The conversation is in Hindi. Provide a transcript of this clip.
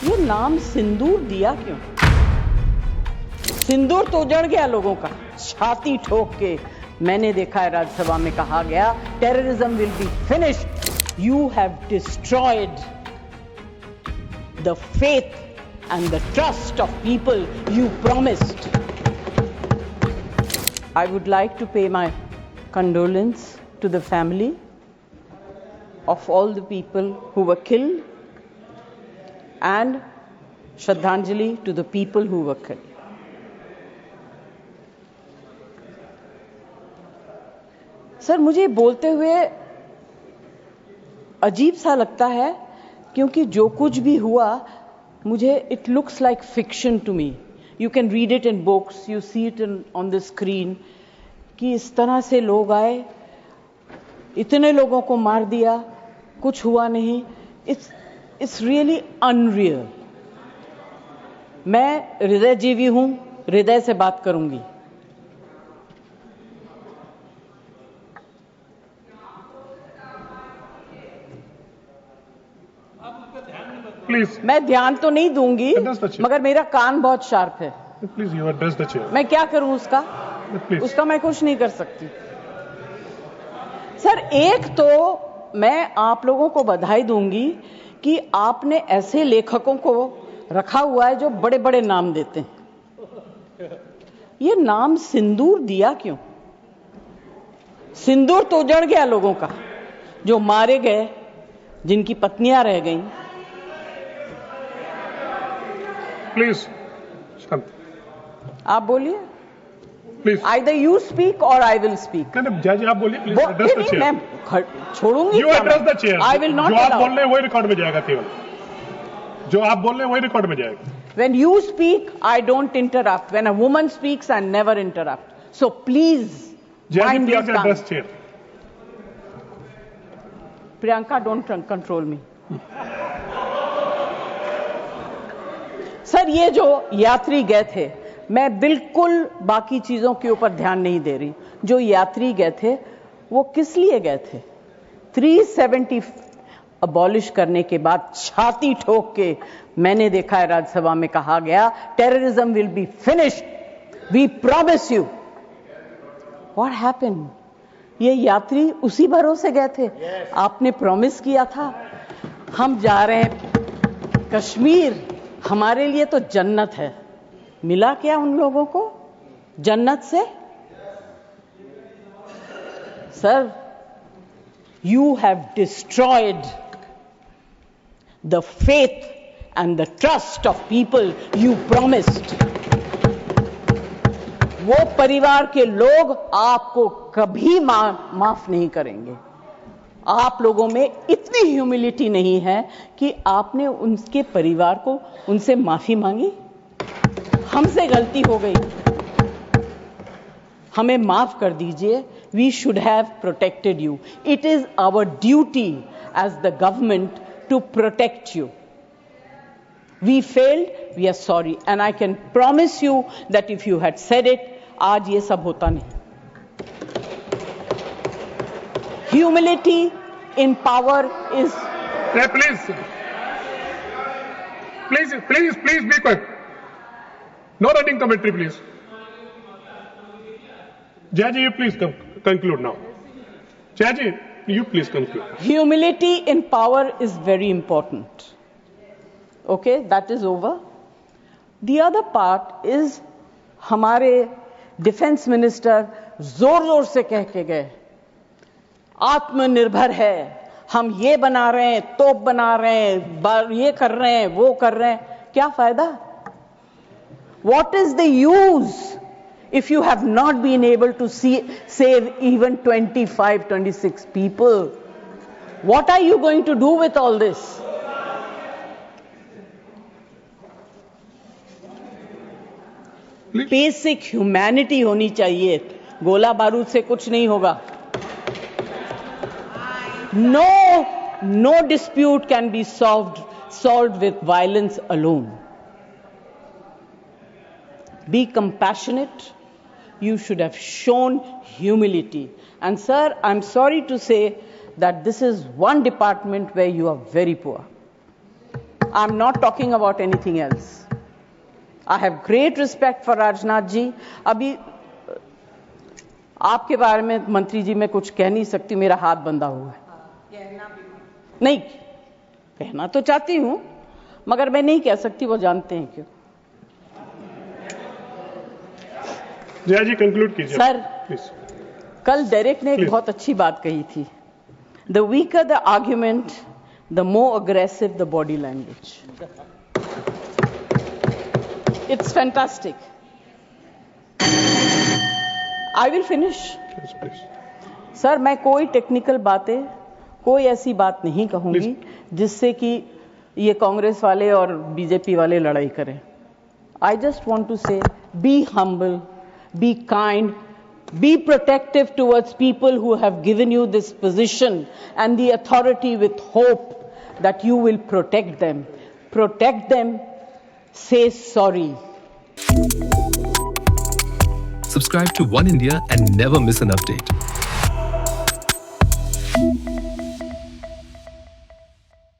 ये नाम सिंदूर दिया क्यों? सिंदूर तो उजड़ गया लोगों का। छाती ठोक के मैंने देखा है राज्यसभा में कहा गया, terrorism will be finished. You have destroyed the faith and the trust of people you promised. I would like to pay my condolence to the family of all the people who were killed and Shraddhanjali to the people who were killed. Sir, मुझे बोलते हुए अजीब सा लगता है क्योंकि जो कुछ भी हुआ मुझे it looks like fiction to me. You can read it in books, you see it on the screen, कि इस तरह से लोग आए, इतने लोगों को मार दिया, कुछ हुआ नहीं। It's really unreal. मैं हृदयजीवी हूं, हृदय से बात करूंगी। प्लीज, मैं ध्यान तो नहीं दूंगी, मगर मेरा कान बहुत शार्प है। Please you address the chair. मैं क्या करूं उसका? प्लीज। उसका मैं कुछ नहीं कर सकती। सर, एक तो मैं आप लोगों को बधाई दूंगी कि आपने ऐसे लेखकों को रखा हुआ है जो बड़े बड़े नाम देते हैं। ये नाम सिंदूर दिया क्यों? सिंदूर तो उजड़ गया लोगों का, जो मारे गए, जिनकी पत्नियां रह गईं। प्लीज शांत। आप बोलिए। Please. Either you speak or I will speak. नहीं, जज आप बोलिए। Please address the chair. मैं छोड़ूंगी। You address the chair. I will not जो आप allow. बोल रहे हैं वही रिकॉर्ड में जाएगा। केवल जो आप बोल रहे हैं वही रिकॉर्ड में जाएगा। When you speak, I don't interrupt. When a woman speaks, I never interrupt. So please mind your tongue. Address chair. Priyanka, don't control me. Sir, ये जो यात्री गए थे, मैं बिल्कुल बाकी चीजों के ऊपर ध्यान नहीं दे रही। जो यात्री गए थे वो किस लिए गए थे? 370 अबॉलिश करने के बाद छाती ठोक के मैंने देखा है राज्यसभा में कहा गया, terrorism will be finished, we promise you. What happened? ये यात्री उसी भरोसे गए थे। आपने प्रॉमिस किया था हम जा रहे हैं कश्मीर, हमारे लिए तो जन्नत है। मिला क्या उन लोगों को जन्नत से? Sir, you have destroyed the faith and the trust of people you promised. वो परिवार के लोग आपको कभी माफ नहीं करेंगे। आप लोगों में इतनी ह्यूमिलिटी नहीं है कि आपने उनके परिवार को उनसे माफी मांगी। हमसे गलती हो गई, हमें माफ कर दीजिए। We should have protected you. It is our duty as the government to protect you. We failed, we are sorry, and I can promise you that if you had said it, आज ये सब होता नहीं। Humility in power is. Yeah, please be quick. No running commentary, please. Jaji, you please conclude now. Jaji, you please conclude. Humility in power is very important. Okay, that is over. The other part is हमारे डिफेंस मिनिस्टर जोर जोर से कह के गए, आत्मनिर्भर है, हम ये बना रहे हैं, तोप बना रहे हैं, ये कर रहे हैं, वो कर रहे हैं। क्या फायदा? What is the use if you have not been able to save even 25-26 people? What are you going to do with all this? Basic humanity होनी चाहिए। गोला बारूद से कुछ नहीं होगा। No dispute can be solved with violence alone. Be compassionate. You should have shown humility. And sir, I'm sorry to say that this is one department where you are very poor. I'm not talking about anything else. I have great respect for Rajnath ji. अभी आपके बारे में मंत्री जी मैं कुछ कह नहीं सकती, मेरा हाथ बंधा हुआ है। नहीं कहना तो चाहती हूं, मगर मैं नहीं कह सकती, वो जानते हैं क्यों। जया जी कंक्लूड कीजिए सर, प्लीज। कल डेरेक ने एक बहुत अच्छी बात कही थी, the weaker the argument the more aggressive the body language. It's fantastic. I will finish. Sir, मैं कोई टेक्निकल बातें, कोई ऐसी बात नहीं कहूंगी जिससे कि ये कांग्रेस वाले और बीजेपी वाले लड़ाई करें। आई जस्ट वांट टू से be humble, be kind, be protective towards people who have given you this position and the authority, with hope that you will protect them. Protect them, say sorry. Subscribe to One India and never miss an update.